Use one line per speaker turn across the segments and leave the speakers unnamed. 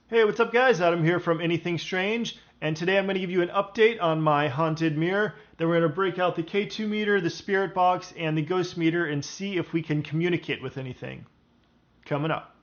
Hey, what's up, guys? Adam here from Anything Strange, and today I'm going to give you an update on my haunted mirror. Then we're going to break out the K2 meter, the spirit box, and the ghost meter and see if we can communicate with anything. Coming up.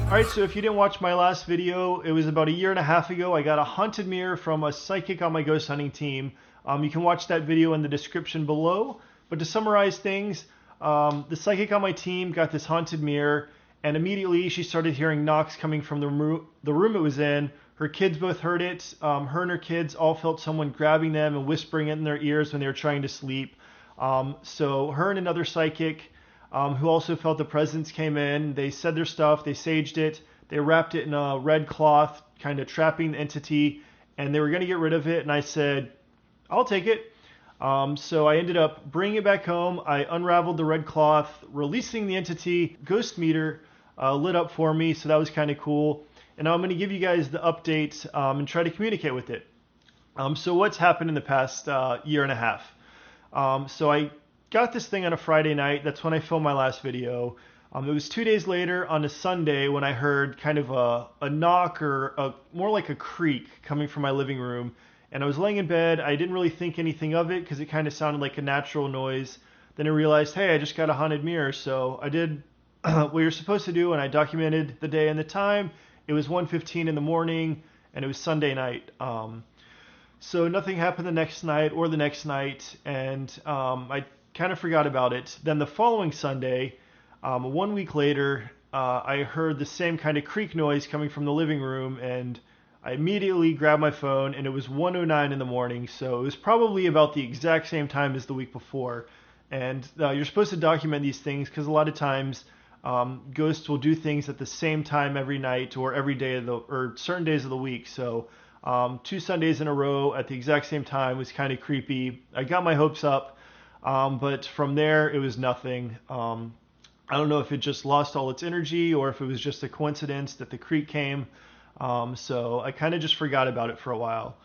Alright, so if you didn't watch my last video, it was about a year and a half ago. I got a haunted mirror from a psychic on my ghost hunting team. You can watch that video in the description below. But to summarize things, the psychic on my team got this haunted mirror, and immediately she started hearing knocks coming from the room it was in. Her kids both heard it. Her and her kids all felt someone grabbing them and whispering it in their ears when they were trying to sleep. So her and another psychic who also felt the presence came in. They said their stuff, they saged it, they wrapped it in a red cloth, kind of trapping the entity, and they were going to get rid of it. And I said, I'll take it. So I ended up bringing it back home. I unraveled the red cloth, releasing the entity. Ghost meter lit up for me, so that was kind of cool. And now I'm going to give you guys the update and try to communicate with it. So what's happened in the past year and a half? So I got this thing on a Friday night. That's when I filmed my last video. It was 2 days later on a Sunday when I heard kind of a knock or more like a creak coming from my living room. And I was laying in bed. I didn't really think anything of it because it kind of sounded like a natural noise. Then I realized, hey, I just got a haunted mirror. So I did what you're supposed to do, and I documented the day and the time. It was 1:15 in the morning, and it was Sunday night. So nothing happened the next night or the next night, and I kind of forgot about it. Then the following Sunday, 1 week later, I heard the same kind of creak noise coming from the living room, and I immediately grabbed my phone, and it was 1:09 in the morning, so it was probably about the exact same time as the week before. And you're supposed to document these things because a lot of times ghosts will do things at the same time every night or every day of or certain days of the week. So 2 Sundays in a row at the exact same time was kind of creepy. I got my hopes up. But from there, it was nothing. I don't know if it just lost all its energy or if it was just a coincidence that the creek came. So I kind of just forgot about it for a while.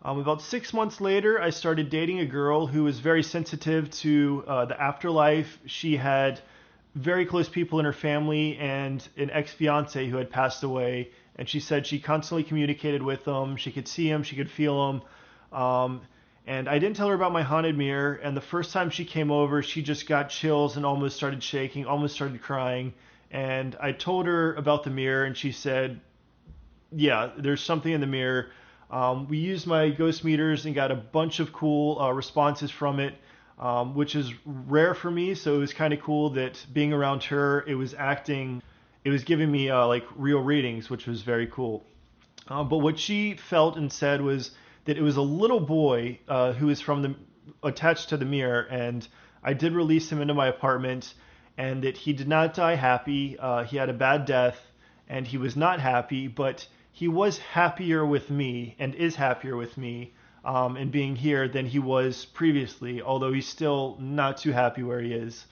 About 6 months later, I started dating a girl who was very sensitive to the afterlife. She had very close people in her family and an ex-fiance who had passed away. And she said she constantly communicated with them. She could see him, she could feel him. And I didn't tell her about my haunted mirror, and the first time she came over, she just got chills and almost started shaking, almost started crying. And I told her about the mirror, and she said, yeah, there's something in the mirror. We used my ghost meters and got a bunch of cool responses from it, which is rare for me, so it was kind of cool that being around her, it was giving me like real readings, which was very cool. But what she felt and said was that it was a little boy who was attached to the mirror, and I did release him into my apartment, and that he did not die happy. He had a bad death, and he was not happy, but he was happier with me and is happier with me in being here than he was previously, although he's still not too happy where he is.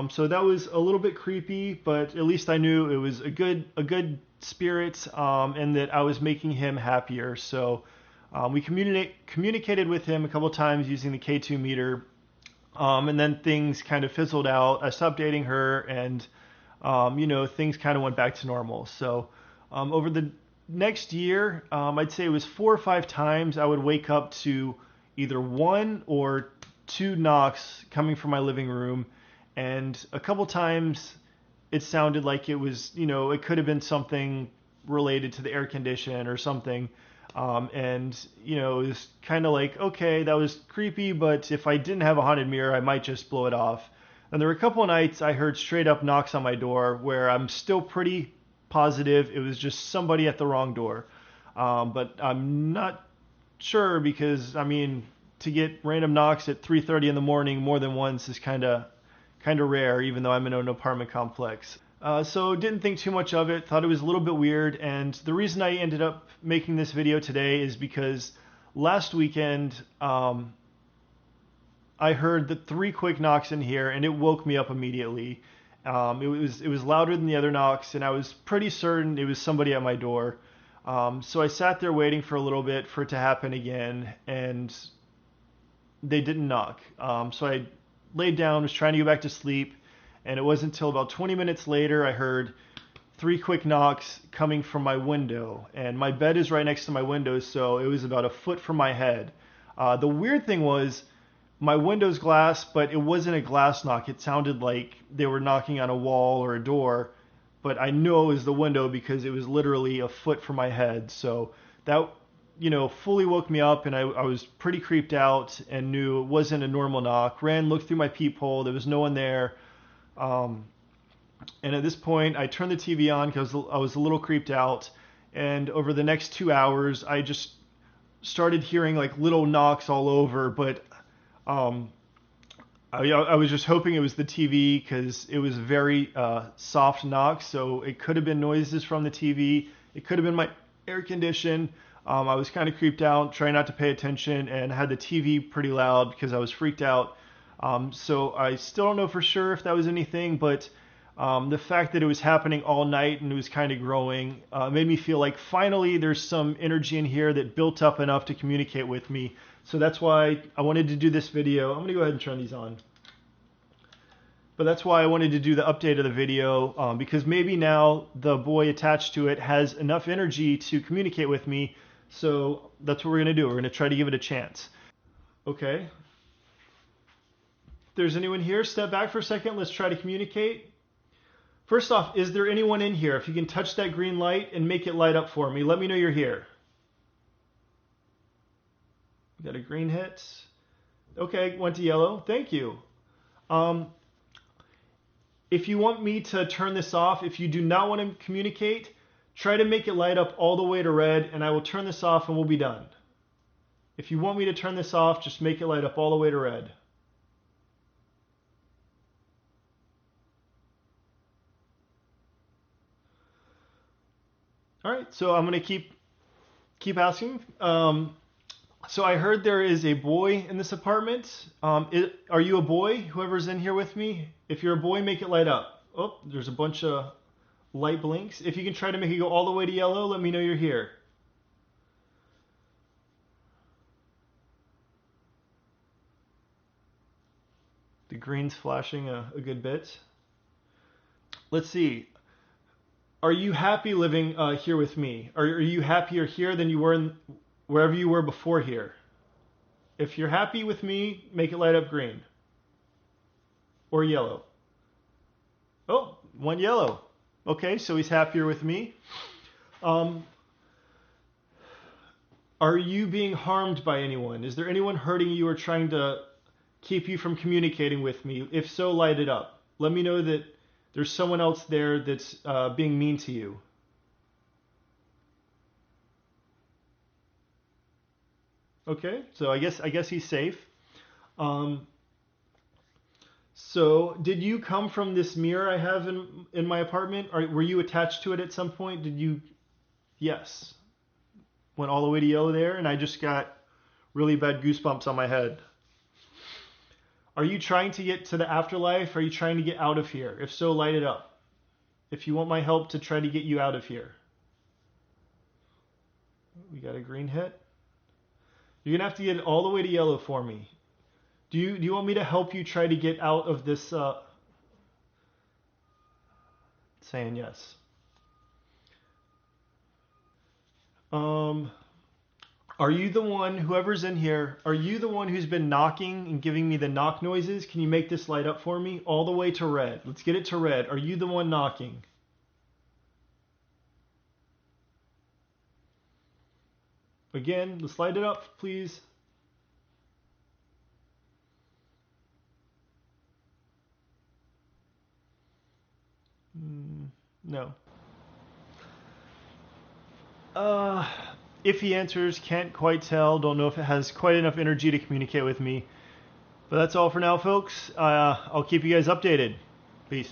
So that was a little bit creepy, but at least I knew it was a good spirit, and that I was making him happier. So we communicated with him a couple times using the K2 meter, and then things kind of fizzled out. I stopped dating her, and things kind of went back to normal. So over the next year, I'd say it was 4 or 5 times I would wake up to either 1 or 2 knocks coming from my living room, and a couple times it sounded like it was, it could have been something related to the air condition or something. And it was kind of like, okay, that was creepy, but if I didn't have a haunted mirror, I might just blow it off. And there were a couple of nights I heard straight up knocks on my door where I'm still pretty positive it was just somebody at the wrong door. But I'm not sure because, to get random knocks at 3:30 in the morning more than once is kind of rare, even though I'm in an apartment complex. So didn't think too much of it, thought it was a little bit weird, and the reason I ended up making this video today is because last weekend I heard the 3 quick knocks in here, and it woke me up immediately. It was louder than the other knocks, and I was pretty certain it was somebody at my door. So I sat there waiting for a little bit for it to happen again, and they didn't knock. So I laid down, was trying to go back to sleep, and it wasn't until about 20 minutes later I heard three quick knocks coming from my window. And my bed is right next to my window, so it was about a foot from my head. The weird thing was, my window's glass, but it wasn't a glass knock. It sounded like they were knocking on a wall or a door, but I knew it was the window because it was literally a foot from my head. So that, fully woke me up, and I was pretty creeped out and knew it wasn't a normal knock. Ran, looked through my peephole. There was no one there. And at this point, I turned the TV on because I was a little creeped out. And over the next 2 hours, I just started hearing like little knocks all over, but I was just hoping it was the TV because it was very soft knock, so it could have been noises from the TV. It could have been my air condition. I was kind of creeped out, trying not to pay attention, and had the TV pretty loud because I was freaked out. So I still don't know for sure if that was anything, but the fact that it was happening all night and it was kind of growing made me feel like finally there's some energy in here that built up enough to communicate with me. So that's why I wanted to do this video. I'm going to go ahead and turn these on. But that's why I wanted to do the update of the video, because maybe now the boy attached to it has enough energy to communicate with me. So that's what we're going to do. We're going to try to give it a chance. Okay. If there's anyone here, step back for a second. Let's try to communicate. First off, is there anyone in here? If you can touch that green light and make it light up for me, let me know you're here. Got a green hit. Okay, went to yellow. Thank you. If you want me to turn this off, if you do not want to communicate, try to make it light up all the way to red, and I will turn this off and we'll be done. If you want me to turn this off, just make it light up all the way to red. All right, so I'm going to keep asking. So I heard there is a boy in this apartment. Are you a boy, whoever's in here with me? If you're a boy, make it light up. Oh, there's a bunch of light blinks. If you can try to make it go all the way to yellow, let me know you're here. The green's flashing a good bit. Let's see. Are you happy living here with me? Are you happier here than you were wherever you were before here? If you're happy with me, make it light up green. Or yellow. Oh, one yellow. Okay, so he's happier with me. Are you being harmed by anyone? Is there anyone hurting you or trying to keep you from communicating with me? If so, light it up. Let me know that there's someone else there that's being mean to you. Okay, so I guess he's safe. So did you come from this mirror I have in my apartment? Or were you attached to it at some point? Did you? Yes. Went all the way to yellow there, and I just got really bad goosebumps on my head. Are you trying to get to the afterlife? Are you trying to get out of here? If so, light it up. If you want my help to try to get you out of here. We got a green hit. You're going to have to get it all the way to yellow for me. Do you want me to help you try to get out of this? Saying yes. Are you the one, whoever's in here, are you the one who's been knocking and giving me the knock noises? Can you make this light up for me? All the way to red. Let's get it to red. Are you the one knocking? Again, let's light it up, please. No. If he answers, can't quite tell. Don't know if it has quite enough energy to communicate with me. But that's all for now, folks. I'll keep you guys updated. Peace.